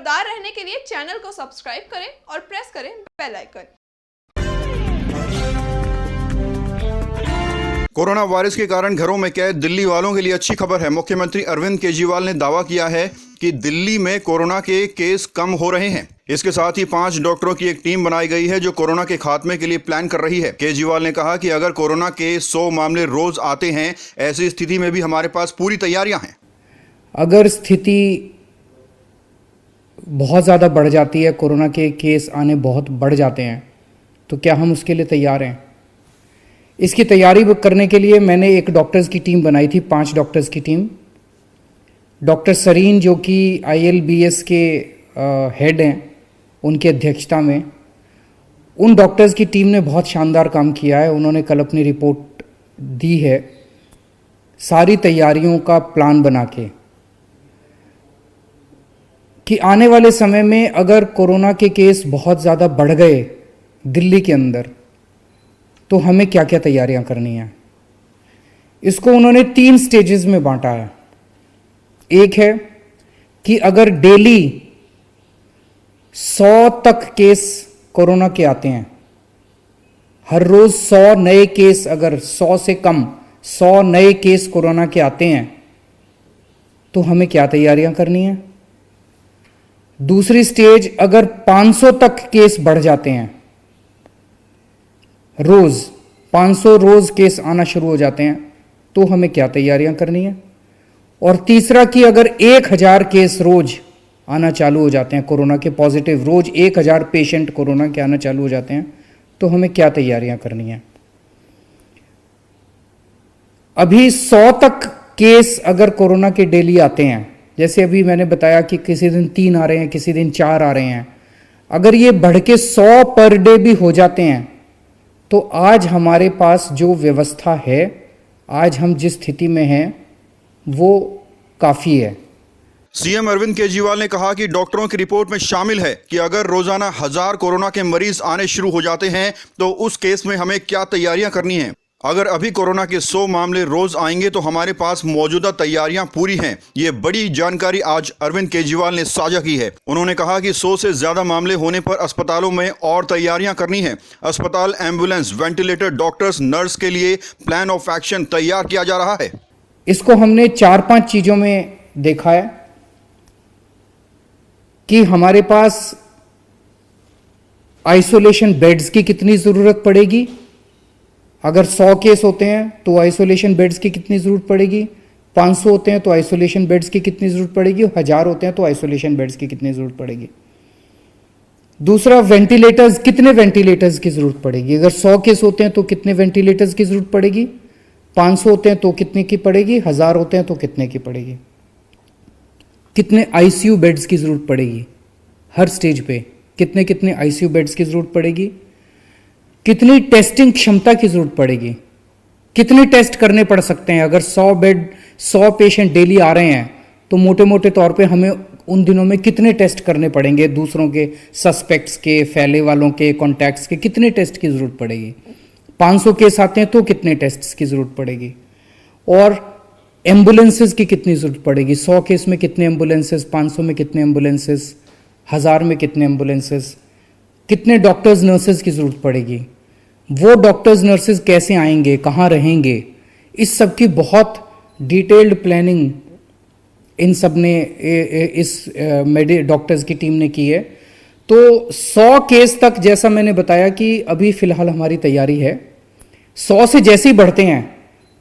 खबरदार रहने के लिए चैनल को सब्सक्राइब करें और प्रेस करें बेल आइकन। कोरोना वायरस के कारण घरों में कैद दिल्ली वालों के लिए अच्छी खबर है। मुख्यमंत्री अरविंद केजरीवाल ने दावा किया है कि दिल्ली में कोरोना के केस कम हो रहे हैं। इसके साथ ही 5 डॉक्टरों की एक टीम बनाई गई है जो कोरोना के खात्मे के लिए प्लान कर रही है। केजरीवाल ने कहा कि अगर कोरोना के 100 मामले रोज आते हैं, ऐसी स्थिति में भी हमारे पास पूरी तैयारियां हैं। अगर स्थिति बहुत ज़्यादा बढ़ जाती है, कोरोना के केस आने बहुत बढ़ जाते हैं, तो क्या हम उसके लिए तैयार हैं? इसकी तैयारी करने के लिए मैंने एक डॉक्टर्स की टीम बनाई थी, 5 डॉक्टर्स की टीम। डॉक्टर सरीन जो कि ILBS के हेड हैं, उनकी अध्यक्षता में उन डॉक्टर्स की टीम ने बहुत शानदार काम किया है। उन्होंने कल अपनी रिपोर्ट दी है, सारी तैयारियों का प्लान बना के, कि आने वाले समय में अगर कोरोना के केस बहुत ज़्यादा बढ़ गए दिल्ली के अंदर, तो हमें क्या क्या तैयारियां करनी है। इसको उन्होंने 3 स्टेजेस में बांटा है। एक है कि अगर डेली 100 तक केस कोरोना के आते हैं, हर रोज 100 नए केस, अगर 100 से कम 100 नए केस कोरोना के आते हैं, तो हमें क्या तैयारियां करनी है। दूसरी स्टेज, अगर 500 तक केस बढ़ जाते हैं, रोज 500 रोज केस आना शुरू हो जाते हैं, तो हमें क्या तैयारियां करनी है। और तीसरा कि अगर 1000 केस रोज आना चालू हो जाते हैं कोरोना के पॉजिटिव, रोज 1000 पेशेंट कोरोना के आना चालू हो जाते हैं, तो हमें क्या तैयारियां करनी है। अभी 100 तक केस अगर कोरोना के डेली आते हैं, जैसे अभी मैंने बताया कि किसी दिन 3 आ रहे हैं, किसी दिन 4 आ रहे हैं, अगर ये बढ़ के 100 पर डे भी हो जाते हैं, तो आज हमारे पास जो व्यवस्था है, आज हम जिस स्थिति में हैं, वो काफ़ी है। सीएम अरविंद केजरीवाल ने कहा कि डॉक्टरों की रिपोर्ट में शामिल है कि अगर रोजाना 1000 कोरोना के मरीज आने शुरू हो जाते हैं, तो उस केस में हमें क्या तैयारियां करनी है। अगर अभी कोरोना के 100 मामले रोज आएंगे तो हमारे पास मौजूदा तैयारियां पूरी हैं। ये बड़ी जानकारी आज अरविंद केजरीवाल ने साझा की है। उन्होंने कहा कि 100 से ज्यादा मामले होने पर अस्पतालों में और तैयारियां करनी है। अस्पताल, एम्बुलेंस, वेंटिलेटर, डॉक्टर्स, नर्स के लिए प्लान ऑफ एक्शन तैयार किया जा रहा है। इसको हमने 4-5 चीजों में देखा है कि हमारे पास आइसोलेशन बेड्स की कितनी जरूरत पड़ेगी। अगर 100 केस होते हैं तो आइसोलेशन बेड्स की कितनी ज़रूरत पड़ेगी, 500 होते हैं तो आइसोलेशन बेड्स की कितनी ज़रूरत पड़ेगी, 1000 होते हैं तो आइसोलेशन बेड्स की कितनी ज़रूरत पड़ेगी। दूसरा, वेंटिलेटर्स, कितने वेंटिलेटर्स की ज़रूरत पड़ेगी। अगर 100 केस होते हैं तो कितने वेंटिलेटर्स की ज़रूरत पड़ेगी, 500 होते हैं तो कितने की पड़ेगी, 1000 होते हैं तो कितने की पड़ेगी। कितने ICU बेड्स की ज़रूरत पड़ेगी, हर स्टेज पे कितने कितने ICU बेड्स की ज़रूरत पड़ेगी। कितनी टेस्टिंग क्षमता की जरूरत पड़ेगी, कितने टेस्ट करने पड़ सकते हैं। अगर 100 पेशेंट डेली आ रहे हैं, तो मोटे मोटे तौर पे हमें उन दिनों में कितने टेस्ट करने पड़ेंगे, दूसरों के, सस्पेक्ट्स के, फैले वालों के, कॉन्टैक्ट्स के, कितने टेस्ट की जरूरत पड़ेगी। 500 केस आते हैं तो कितने टेस्ट की जरूरत पड़ेगी। और एम्बुलेंसेज की कितनी जरूरत पड़ेगी, 100 केस में कितने एम्बुलेंसेज, 500 में कितने एम्बुलेंसेज, 1000 में कितने एम्बुलेंसेज, कितने डॉक्टर्स नर्सेज की ज़रूरत पड़ेगी, वो डॉक्टर्स नर्सेज कैसे आएंगे, कहाँ रहेंगे। इस सब की बहुत डिटेल्ड प्लानिंग इन सब ने, इस डॉक्टर्स की टीम ने की है। तो 100 केस तक, जैसा मैंने बताया कि अभी फ़िलहाल हमारी तैयारी है। 100 से जैसे ही बढ़ते हैं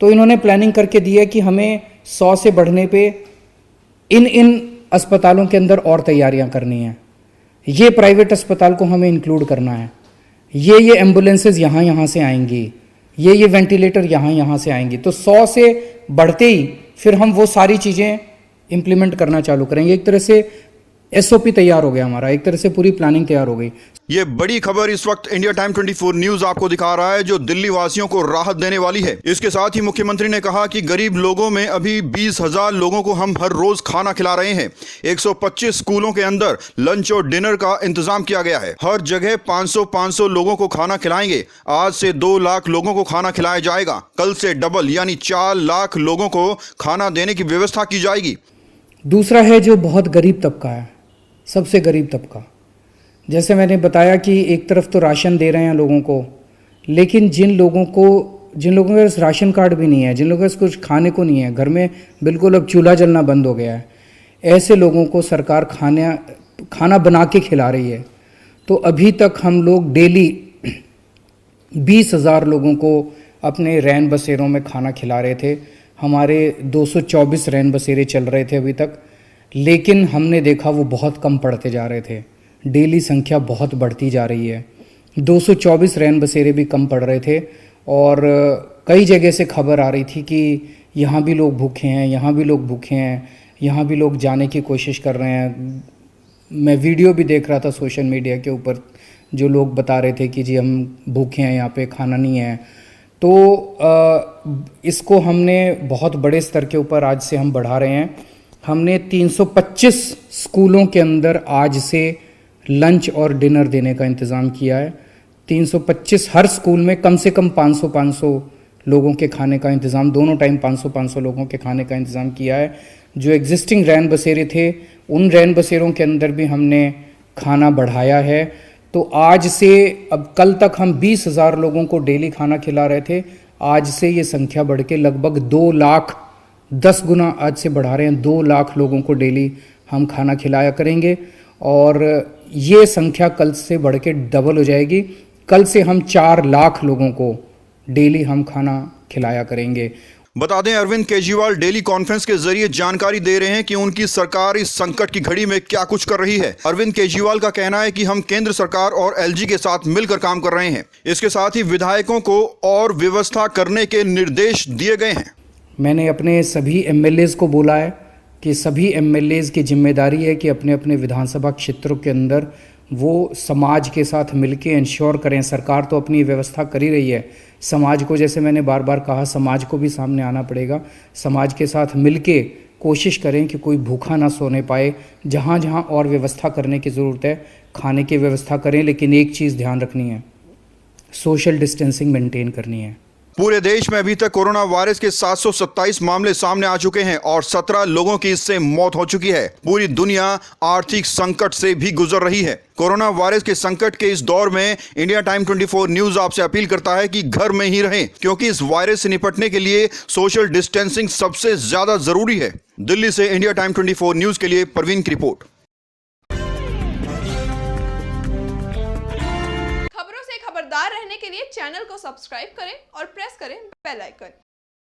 तो इन्होंने प्लानिंग करके दी है कि हमें 100 से बढ़ने पे इन अस्पतालों के अंदर और तैयारियां करनी हैं। ये प्राइवेट अस्पताल को हमें इंक्लूड करना है, ये एम्बुलेंसेज यहाँ से आएंगी, ये वेंटिलेटर यहाँ से आएंगी। तो 100 से बढ़ते ही फिर हम वो सारी चीज़ें इम्प्लीमेंट करना चालू करेंगे। एक तरह से SOP तैयार हो गया हमारा, एक तरह से पूरी प्लानिंग तैयार हो गई। ये बड़ी खबर इस वक्त इंडिया टाइम 24 न्यूज आपको दिखा रहा है, जो दिल्ली वासियों को राहत देने वाली है। इसके साथ ही मुख्यमंत्री ने कहा कि गरीब लोगों में अभी 20,000 लोगों को हम हर रोज खाना खिला रहे हैं। 125 स्कूलों के अंदर लंच और डिनर का इंतजाम किया गया है। हर जगह 500 लोगों को खाना खिलाएंगे। आज से 2 लाख लोगों को खाना खिलाया जाएगा। कल से डबल यानी 4 लाख लोगों को खाना देने की व्यवस्था की जाएगी। दूसरा है जो बहुत गरीब तबका है, सबसे गरीब तबका। जैसे मैंने बताया कि एक तरफ तो राशन दे रहे हैं लोगों को, लेकिन जिन लोगों के पास राशन कार्ड भी नहीं है, जिन लोगों के पास कुछ खाने को नहीं है, घर में बिल्कुल अब चूल्हा जलना बंद हो गया है, ऐसे लोगों को सरकार खाना बना के खिला रही है। तो अभी तक हम लोग डेली 20,000 लोगों को अपने रैन बसेरों में खाना खिला रहे थे। हमारे 224 रैन बसेरे चल रहे थे अभी तक, लेकिन हमने देखा वो बहुत कम पड़ते जा रहे थे। डेली संख्या बहुत बढ़ती जा रही है। 224 रैन बसेरे भी कम पड़ रहे थे और कई जगह से खबर आ रही थी कि यहाँ भी लोग भूखे हैं, यहाँ भी लोग भूखे हैं, यहाँ भी लोग जाने की कोशिश कर रहे हैं। मैं वीडियो भी देख रहा था सोशल मीडिया के ऊपर, जो लोग बता रहे थे कि जी हम भूखे हैं, यहाँ पे खाना नहीं है। तो इसको हमने बहुत बड़े स्तर के ऊपर आज से हम बढ़ा रहे हैं। हमने 325 स्कूलों के अंदर आज से लंच और डिनर देने का इंतज़ाम किया है। 325 हर स्कूल में कम से कम 500 लोगों के खाने का इंतज़ाम, दोनों टाइम 500 लोगों के खाने का इंतज़ाम किया है। जो एग्जिस्टिंग रैन बसेरे थे, उन रैन बसेरों के अंदर भी हमने खाना बढ़ाया है। तो आज से, अब कल तक हम 20,000 लोगों को डेली खाना खिला रहे थे, आज से ये संख्या बढ़ के लगभग 2 लाख, 10 गुना आज से बढ़ा रहे हैं। 2 लाख लोगों को डेली हम खाना खिलाया करेंगे और ये संख्या कल से बढ़ के डबल हो जाएगी। कल से हम 4 लाख लोगों को डेली हम खाना खिलाया करेंगे। बता दें, अरविंद केजरीवाल डेली कॉन्फ्रेंस के जरिए जानकारी दे रहे हैं कि उनकी सरकार इस संकट की घड़ी में क्या कुछ कर रही है। अरविंद केजरीवाल का कहना है कि हम केंद्र सरकार और एलजी के साथ मिलकर काम कर रहे हैं। इसके साथ ही विधायकों को और व्यवस्था करने के निर्देश दिए गए हैं। मैंने अपने सभी एमएलएज को बोला है कि सभी एमएलएज की जिम्मेदारी है कि अपने अपने विधानसभा क्षेत्रों के अंदर वो समाज के साथ मिलके इंश्योर करें। सरकार तो अपनी व्यवस्था कर ही रही है, समाज को, जैसे मैंने बार बार कहा, समाज को भी सामने आना पड़ेगा। समाज के साथ मिलके कोशिश करें कि कोई भूखा ना सोने पाए। जहाँ जहाँ और व्यवस्था करने की ज़रूरत है, खाने की व्यवस्था करें, लेकिन एक चीज़ ध्यान रखनी है, सोशल डिस्टेंसिंग मेंटेन करनी है। पूरे देश में अभी तक कोरोना वायरस के 727 मामले सामने आ चुके हैं और 17 लोगों की इससे मौत हो चुकी है। पूरी दुनिया आर्थिक संकट से भी गुजर रही है। कोरोना वायरस के संकट के इस दौर में इंडिया टाइम 24 न्यूज आपसे अपील करता है कि घर में ही रहें, क्योंकि इस वायरस से निपटने के लिए सोशल डिस्टेंसिंग सबसे ज्यादा जरूरी है। दिल्ली से इंडिया टाइम 24 न्यूज के लिए परवीन की रिपोर्ट। खबरों से खबरदार रहने के लिए चैनल को सब्सक्राइब करें और प्रेस करें बेल आइकन।